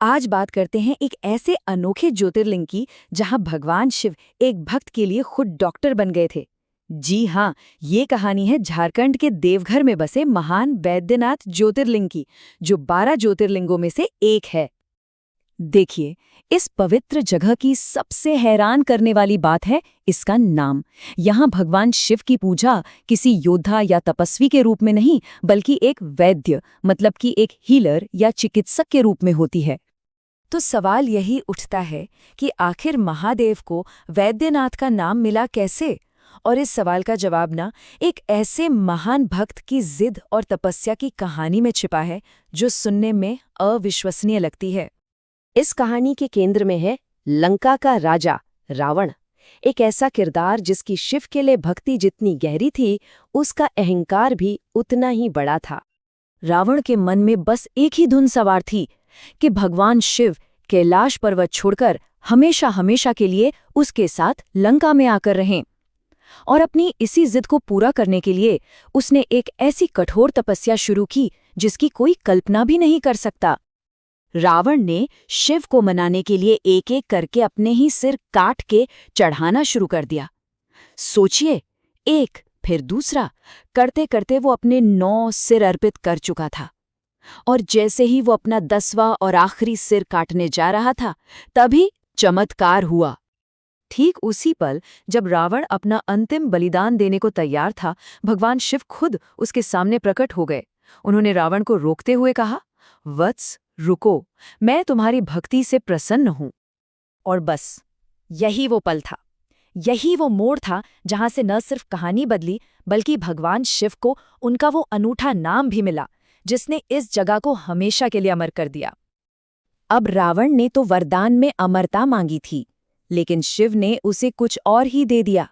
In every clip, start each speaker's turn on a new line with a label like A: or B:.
A: आज बात करते हैं एक ऐसे अनोखे ज्योतिर्लिंग की जहां भगवान शिव एक भक्त के लिए खुद डॉक्टर बन गए थे। जी हाँ, ये कहानी है झारखंड के देवघर में बसे महान बैद्यनाथ ज्योतिर्लिंग की, जो 12 ज्योतिर्लिंगों में से एक है। देखिए, इस पवित्र जगह की सबसे हैरान करने वाली बात है इसका नाम। यहाँ भगवान शिव की पूजा किसी योद्धा या तपस्वी के रूप में नहीं, बल्कि एक वैद्य मतलब कि एक हीलर या चिकित्सक के रूप में होती है। तो सवाल यही उठता है कि आखिर महादेव को वैद्यनाथ का नाम मिला कैसे? और इस सवाल का जवाब ना एक ऐसे महान भक्त की जिद और तपस्या की कहानी में छिपा है, जो सुनने में अविश्वसनीय लगती है।
B: इस कहानी के केंद्र में है लंका का राजा रावण, एक ऐसा किरदार जिसकी शिव के लिए भक्ति जितनी गहरी थी, उसका अहंकार भी उतना ही बड़ा था।
A: रावण के मन में बस एक ही धुन सवार थी कि भगवान शिव कैलाश पर्वत छोड़कर हमेशा हमेशा के लिए उसके साथ लंका में आकर रहें। और अपनी इसी जिद को पूरा करने के लिए उसने एक ऐसी कठोर तपस्या शुरू की जिसकी कोई कल्पना भी नहीं कर सकता। रावण ने शिव को मनाने के लिए एक एक करके अपने ही सिर काट के चढ़ाना शुरू कर दिया। सोचिए, एक फिर दूसरा करते करते वो अपने 9 सिर अर्पित कर चुका था। और जैसे ही वो अपना 10वां और आखिरी सिर काटने जा रहा था, तभी चमत्कार हुआ। ठीक उसी पल जब रावण अपना अंतिम बलिदान देने को तैयार था, भगवान शिव खुद उसके सामने प्रकट हो गए। उन्होंने रावण को रोकते हुए कहा, वत्स रुको, मैं तुम्हारी भक्ति से प्रसन्न हूं। और बस यही वो पल था, यही वो मोड़ था जहां से न सिर्फ कहानी बदली, बल्कि भगवान शिव को उनका वो अनूठा नाम भी मिला, जिसने इस जगह को हमेशा के लिए अमर कर दिया। अब रावण ने तो वरदान में अमरता मांगी थी, लेकिन शिव ने उसे कुछ और ही दे दिया।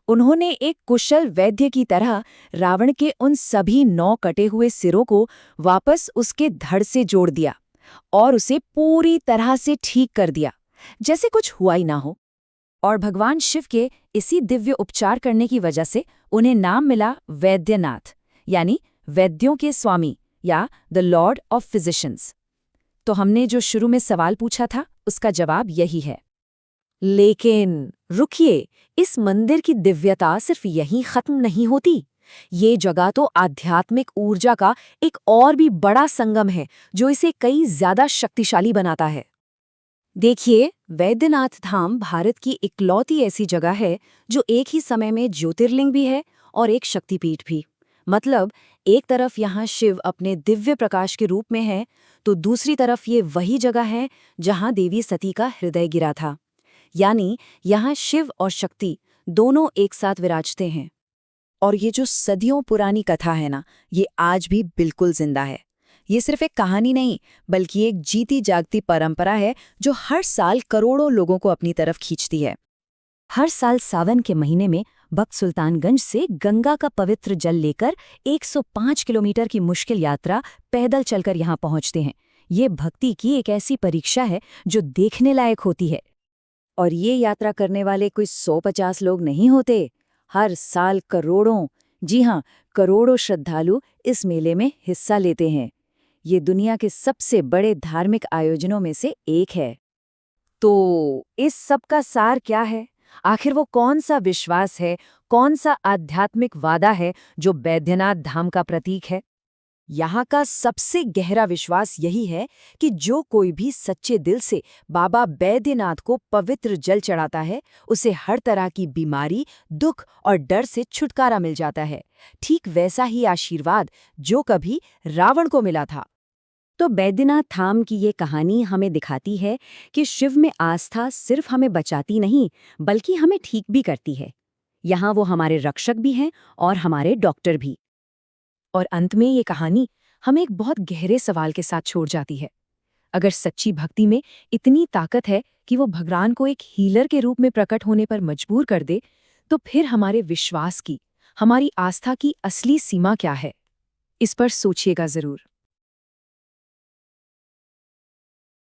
A: उन्होंने एक कुशल वैद्य की तरह रावण के उन सभी 9 कटे हुए सिरों को वापस उसके धड़ से जोड़ दिया और उसे पूरी तरह से ठीक कर दिया, जैसे कुछ हुआ ही ना हो। और भगवान शिव के इसी दिव्य उपचार करने की वजह से उन्हें नाम मिला वैद्यनाथ, यानी वैद्यों के स्वामी या द लॉर्ड ऑफ फिजिशियंस। तो हमने जो शुरू में सवाल पूछा था, उसका जवाब यही है। लेकिन रुकिए, इस मंदिर की दिव्यता सिर्फ यहीं खत्म नहीं होती। ये जगह तो आध्यात्मिक ऊर्जा का एक और भी बड़ा संगम है, जो इसे कई ज्यादा शक्तिशाली बनाता है। देखिए, वैद्यनाथ धाम भारत की इकलौती ऐसी जगह है जो एक ही समय में ज्योतिर्लिंग भी है और एक शक्तिपीठ भी। मतलब एक तरफ यहाँ शिव अपने दिव्य प्रकाश के रूप में है, तो दूसरी तरफ ये वही जगह है जहाँ देवी सती का हृदय गिरा था। यानी यहाँ शिव और शक्ति दोनों एक साथ विराजते हैं। और ये जो सदियों पुरानी कथा है ना, ये आज भी बिल्कुल जिंदा है। ये सिर्फ एक कहानी नहीं, बल्कि एक जीती जागती परंपरा है जो हर साल करोड़ों लोगों को अपनी तरफ खींचती है। हर साल सावन के महीने में भक्त सुल्तानगंज से गंगा का पवित्र जल लेकर 105 किलोमीटर की मुश्किल यात्रा पैदल चलकर यहाँ पहुँचते हैं। ये भक्ति की एक ऐसी परीक्षा है जो देखने लायक होती है। और ये यात्रा करने वाले कोई 150 लोग नहीं होते। हर साल करोड़ों, जी हाँ, करोड़ों श्रद्धालु इस मेले में हिस्सा लेते हैं। ये दुनिया के सबसे बड़े धार्मिक आयोजनों में से एक है। तो इस सब का सार क्या है? आखिर वो कौन सा विश्वास है, कौन सा आध्यात्मिक वादा है जो बैद्यनाथ धाम का प्रतीक है? यहाँ का सबसे गहरा विश्वास यही है कि जो कोई भी सच्चे दिल से बाबा बैद्यनाथ को पवित्र जल चढ़ाता है, उसे हर तरह की बीमारी, दुख और डर से छुटकारा मिल जाता है। ठीक वैसा ही आशीर्वाद जो कभी रावण को मिला था। तो बैद्यनाथ धाम की ये कहानी हमें दिखाती है कि शिव में आस्था सिर्फ हमें बचाती नहीं, बल्कि हमें ठीक भी करती है। यहाँ वो हमारे रक्षक भी हैं और हमारे डॉक्टर भी। और अंत में ये कहानी हमें एक बहुत गहरे सवाल के साथ छोड़ जाती है। अगर सच्ची भक्ति में इतनी ताकत है कि वो भगवान को एक हीलर के रूप में प्रकट होने पर मजबूर कर दे, तो फिर हमारे विश्वास की, हमारी आस्था की असली सीमा क्या है? इस पर सोचिएगा जरूर।